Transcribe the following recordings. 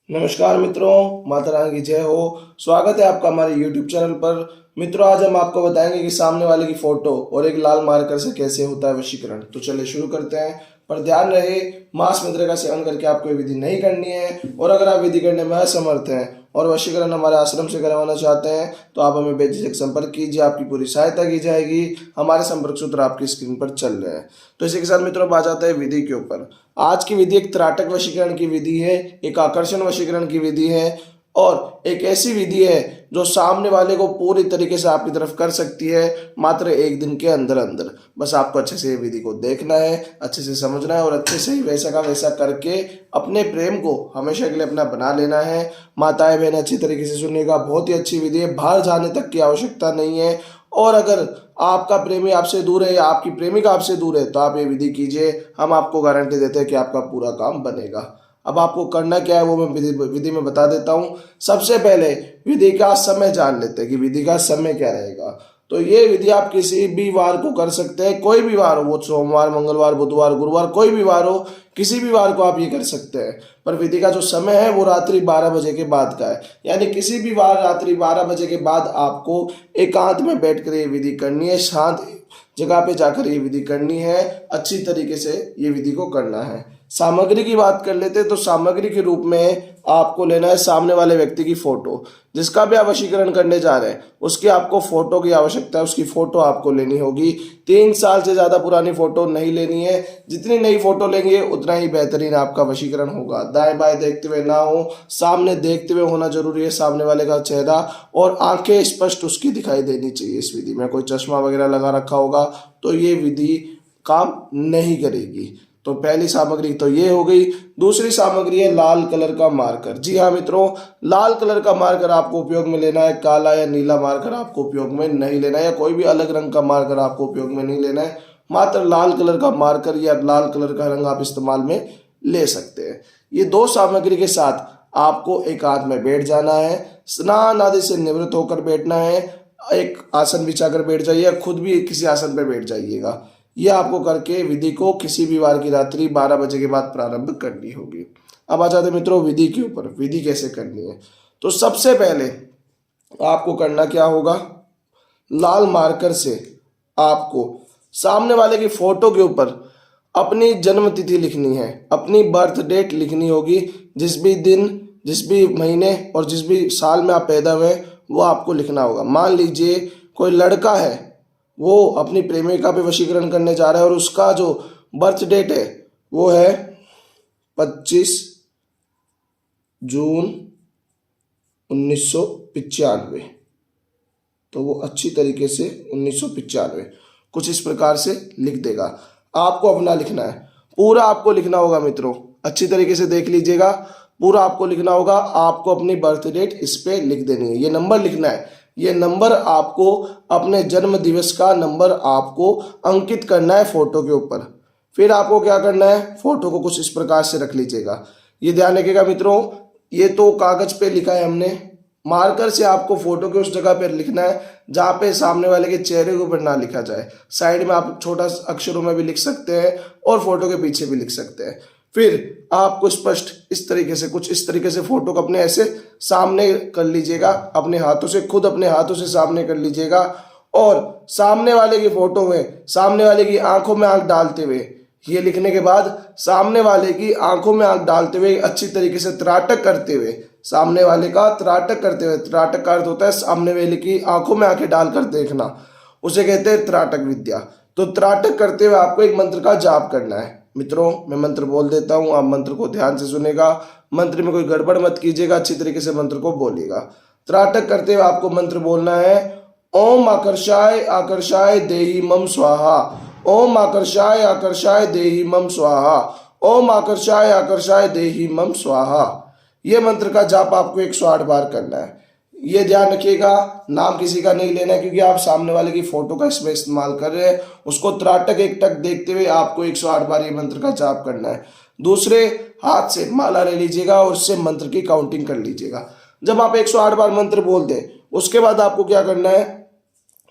नमस्कार मित्रों, माता रानी की जय हो। स्वागत है आपका हमारे YouTube चैनल पर। मित्रों, आज हम आपको बताएंगे कि सामने वाले की फोटो और एक लाल मार्कर से कैसे होता है वशीकरण। तो चलिए शुरू करते हैं। पर ध्यान रहे, मांस मंत्र का सेवन करके आपको ये विधि नहीं करनी है। और अगर आप विधि करने में असमर्थ हैं और वशीकरण हमारे आश्रम से करवाना चाहते हैं तो आप हमें बेझिझक संपर्क कीजिए, आपकी पूरी सहायता की जाएगी। हमारे संपर्क सूत्र आपकी स्क्रीन पर चल रहे हैं। तो इसी के साथ मित्रों बात आता है विधि के ऊपर। आज की विधि एक त्राटक वशीकरण की विधि है, एक आकर्षण वशीकरण की विधि है और एक ऐसी विधि है जो सामने वाले को पूरी तरीके से आपकी तरफ कर सकती है मात्र एक दिन के अंदर अंदर। बस आपको अच्छे से ये विधि को देखना है, अच्छे से समझना है और अच्छे से ही वैसा का वैसा करके अपने प्रेम को हमेशा के लिए अपना बना लेना है। माताएं बहन अच्छी तरीके से सुनिएगा, बहुत ही अच्छी विधि है, बाहर जाने तक की आवश्यकता नहीं है। और अगर आपका प्रेमी आपसे दूर है या आपकी प्रेमिका आपसे दूर है तो आप ये विधि कीजिए, हम आपको गारंटी देते हैं कि आपका पूरा काम बनेगा। अब आपको करना क्या है वो मैं विधि में बता देता हूँ। सबसे पहले विधि का समय जान लेते हैं कि विधि का समय क्या रहेगा। तो ये विधि आप किसी भी वार को कर सकते हैं, कोई भी वार हो, वो सोमवार, मंगलवार, बुधवार, गुरुवार, कोई भी वार हो, किसी भी वार को आप ये कर सकते हैं। पर विधि का जो समय है वो रात्रि 12 बजे के बाद का है, यानी किसी भी वार रात्रि 12 बजे के बाद आपको एकांत में बैठकर ये विधि करनी है, शांत जगह पे जाकर ये विधि करनी है, अच्छी तरीके से ये विधि को करना है। सामग्री की बात कर लेते हैं तो सामग्री के रूप में आपको लेना है सामने वाले व्यक्ति की फोटो। जिसका भी आप वशीकरण करने जा रहे हैं उसकी आपको फोटो की आवश्यकता है, उसकी फोटो आपको लेनी होगी। 3 साल से ज्यादा पुरानी फोटो नहीं लेनी है, जितनी नई फोटो लेंगे उतना ही बेहतरीन आपका वशीकरण होगा। दाएं बाएं देखते हुए ना हो, सामने देखते हुए होना जरूरी है सामने वाले का चेहरा, और आंखें स्पष्ट उसकी दिखाई देनी चाहिए। इस विधि में कोई चश्मा वगैरह लगा रखा होगा तो ये विधि काम नहीं करेगी। तो पहली सामग्री तो ये हो गई। दूसरी सामग्री है लाल कलर का मार्कर। जी हाँ मित्रों, लाल कलर का मार्कर आपको उपयोग में लेना है, काला या नीला मार्कर आपको उपयोग में नहीं लेना है, या कोई भी अलग रंग का मार्कर आपको उपयोग में नहीं लेना है। मात्र लाल कलर का मार्कर या लाल कलर का रंग आप इस्तेमाल में ले सकते हैं। ये 2 सामग्री के साथ आपको एकांत में बैठ जाना है, स्नान आदि से निवृत्त होकर बैठना है। एक आसन बिछाकर बैठ जाइए, खुद भी किसी आसन पर बैठ जाइएगा। ये आपको करके विधि को किसी भी वार की रात्रि 12 बजे के बाद प्रारंभ करनी होगी। अब आ जाते मित्रों विधि के ऊपर, विधि कैसे करनी है। तो सबसे पहले आपको करना क्या होगा, लाल मार्कर से आपको सामने वाले की फोटो के ऊपर अपनी जन्म तिथि लिखनी है, अपनी बर्थ डेट लिखनी होगी। जिस भी दिन, जिस भी महीने और जिस भी साल में आप पैदा हुए वो आपको लिखना होगा। मान लीजिए कोई लड़का है, वो अपनी प्रेमिका पे वशीकरण करने जा रहा है और उसका जो बर्थ डेट है वो है 25 जून 1995। तो वो अच्छी तरीके से 1995 कुछ इस प्रकार से लिख देगा। आपको अपना लिखना है, पूरा आपको लिखना होगा मित्रों, अच्छी तरीके से देख लीजिएगा। पूरा आपको लिखना होगा, आपको अपनी बर्थ डेट इस पे लिख देनी है। ये नंबर लिखना है, ये नंबर आपको अपने जन्म दिवस का नंबर आपको अंकित करना है फोटो के ऊपर। फिर आपको क्या करना है, फोटो को कुछ इस प्रकार से रख लीजिएगा। ये ध्यान रखिएगा मित्रों, ये तो कागज पे लिखा है हमने, मार्कर से आपको फोटो के उस जगह पर लिखना है जहाँ पे सामने वाले के चेहरे के ऊपर ना लिखा जाए। साइड में आप छोटा अक्षरों में भी लिख सकते हैं और फोटो के पीछे भी लिख सकते हैं। फिर आपको स्पष्ट इस तरीके से, कुछ इस तरीके से फोटो को अपने ऐसे सामने कर लीजिएगा, अपने हाथों से, खुद अपने हाथों से सामने कर लीजिएगा। और सामने वाले की फोटो में सामने वाले की आंखों में आंख डालते हुए, ये लिखने के बाद सामने वाले की आंखों में आंख डालते हुए अच्छी तरीके से त्राटक करते हुए, सामने वाले का त्राटक करते हुए, त्राटक का अर्थ होता है सामने वाले की आंखों में आंखें डालकर देखना, उसे कहते हैं त्राटक विद्या। तो त्राटक करते हुए आपको एक मंत्र का जाप करना है। मित्रों मैं मंत्र बोल देता हूं, आप मंत्र को ध्यान से सुनेगा, मंत्र में कोई गड़बड़ मत कीजिएगा, अच्छी तरीके से मंत्र को बोलिएगा। त्राटक करते हुए आपको मंत्र बोलना है, ओम आकर्षाय आकर्षाय देहि मम स्वाहा, ओम आकर्षाय आकर्षाय देहि मम स्वाहा, ओम आकर्षाय आकर्षाय देहि मम स्वाहा। यह मंत्र का जाप आपको 108 बार करना है। ये ध्यान रखिएगा, नाम किसी का नहीं लेना है, क्योंकि आप सामने वाले की फोटो का इसमें इस्तेमाल कर रहे हैं। उसको त्राटक एक टक देखते हुए आपको 108 बार ये मंत्र का जाप करना है। दूसरे हाथ से माला ले लीजिएगा और उससे मंत्र की काउंटिंग कर लीजिएगा। जब आप 108 बार मंत्र बोल दें उसके बाद आपको क्या करना है,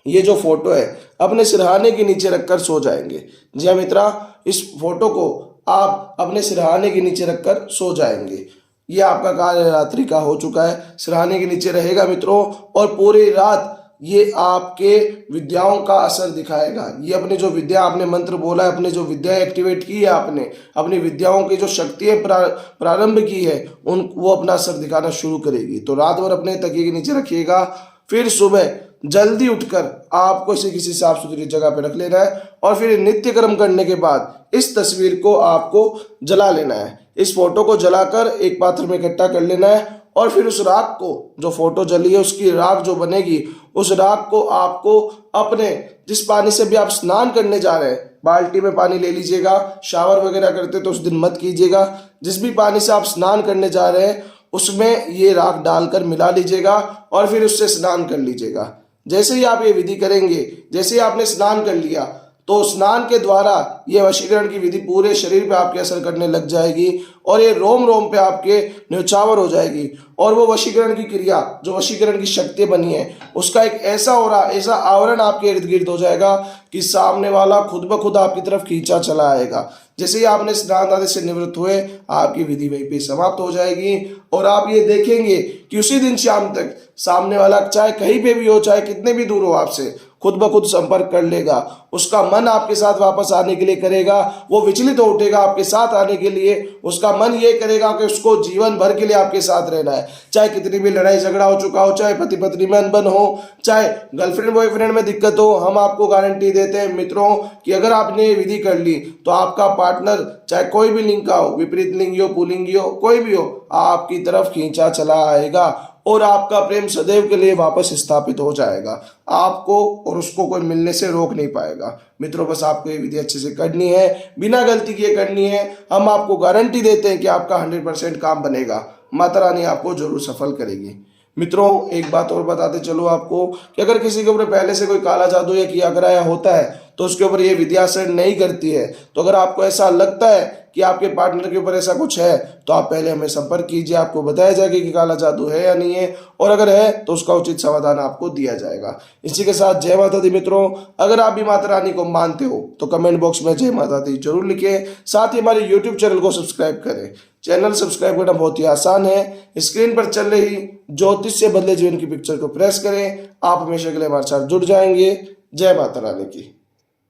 ये जो फोटो है अपने सिरहाने के नीचे रखकर सो जाएंगे। जी हाँ मित्रा, इस फोटो को आप अपने सिरहाने के नीचे रखकर सो जाएंगे। ये आपका कार्य रात्रि का हो चुका है, सिरहाने के नीचे रहेगा मित्रों, और पूरी रात ये आपके विद्याओं का असर दिखाएगा। ये अपने जो विद्या आपने मंत्र बोला है, अपने जो विद्या एक्टिवेट की है, आपने अपनी विद्याओं की जो शक्तियाँ प्रारंभ की है उन वो अपना असर दिखाना शुरू करेगी। तो रात भर अपने तकिए के नीचे रखिएगा, फिर सुबह जल्दी उठकर आपको इसे किसी साफ सुथरी जगह पे रख लेना है, और फिर नित्य कर्म करने के बाद इस तस्वीर को आपको जला लेना है। इस फोटो को जलाकर एक पात्र में इकट्ठा कर लेना है, और फिर उस राख को, जो फोटो जली है उसकी राख जो बनेगी, उस राख को आपको अपने जिस पानी से भी आप स्नान करने जा रहे हैं, बाल्टी में पानी ले लीजिएगा। शावर वगैरह करते तो उस दिन मत कीजिएगा। जिस भी पानी से आप स्नान करने जा रहे हैं उसमें ये राख डालकर मिला लीजिएगा, और फिर उससे स्नान कर लीजिएगा। जैसे ही आप ये विधि करेंगे, जैसे ही आपने स्नान कर लिया, तो स्नान के द्वारा ये वशीकरण की विधि पूरे शरीर पे आपके असर करने लग जाएगी, और ये रोम रोम पे आपके न्यौछावर हो जाएगी। और वो वशीकरण की क्रिया, जो वशीकरण की शक्ति बनी है, उसका एक ऐसा ऑरा, ऐसा आवरण आपके इर्द गिर्द हो जाएगा कि सामने वाला खुद ब खुद आपकी तरफ खींचा चला आएगा। जैसे ही आपने स्नान आदि से निवृत्त हुए, आपकी विधि वहीं पे समाप्त हो जाएगी, और आप ये देखेंगे कि उसी दिन शाम तक सामने वाला चाहे कहीं पे भी हो, चाहे कितने भी दूर हो आपसे, खुद ब खुद संपर्क कर लेगा। उसका मन आपके साथ वापस आने के लिए करेगा, वो विचलित हो उठेगा आपके साथ आने के लिए। उसका मन ये करेगा कि उसको जीवन भर के लिए आपके साथ रहना है, चाहे कितनी भी लड़ाई झगड़ा हो चुका हो, चाहे पति पत्नी में अनबन हो, चाहे गर्लफ्रेंड बॉयफ्रेंड में दिक्कत हो। हम आपको गारंटी देते हैं मित्रों कि अगर आपने ये विधि कर ली तो आपका पार्टनर, चाहे कोई भी लिंग का हो, विपरीत लिंगी हो, पुलिंगी हो, कोई भी हो, आपकी तरफ खींचा चला आएगा, और आपका प्रेम सदैव के लिए वापस स्थापित हो जाएगा। आपको और उसको कोई मिलने से रोक नहीं पाएगा। मित्रों, बस आपको ये विधि अच्छे से करनी है, बिना गलती किए करनी है। हम आपको गारंटी देते हैं कि आपका 100% काम बनेगा। माता रानी आपको जरूर सफल करेगी। मित्रों, एक बात और बताते चलो आपको कि अगर किसी के ऊपर पहले से कोई काला जादू या किया कराया होता है तो उसके ऊपर ये विधि असर नहीं करती है। तो अगर आपको ऐसा लगता है कि आपके पार्टनर के ऊपर ऐसा कुछ है तो आप पहले हमें संपर्क कीजिए, आपको बताया जाएगा कि काला जादू है या नहीं है, और अगर है तो उसका उचित समाधान आपको दिया जाएगा। इसी के साथ जय माता दी। मित्रों, अगर आप भी माता रानी को मानते हो तो कमेंट बॉक्स में जय माता दी जरूर लिखें। साथ ही हमारे यूट्यूब चैनल को सब्सक्राइब करें। चैनल सब्सक्राइब करना बहुत ही आसान है, स्क्रीन पर चल रही ज्योतिष से बदले जीवन की पिक्चर को प्रेस करें। आप हमेशा के लिए हमारे साथ जुड़ जाएंगे। जय माता रानी की।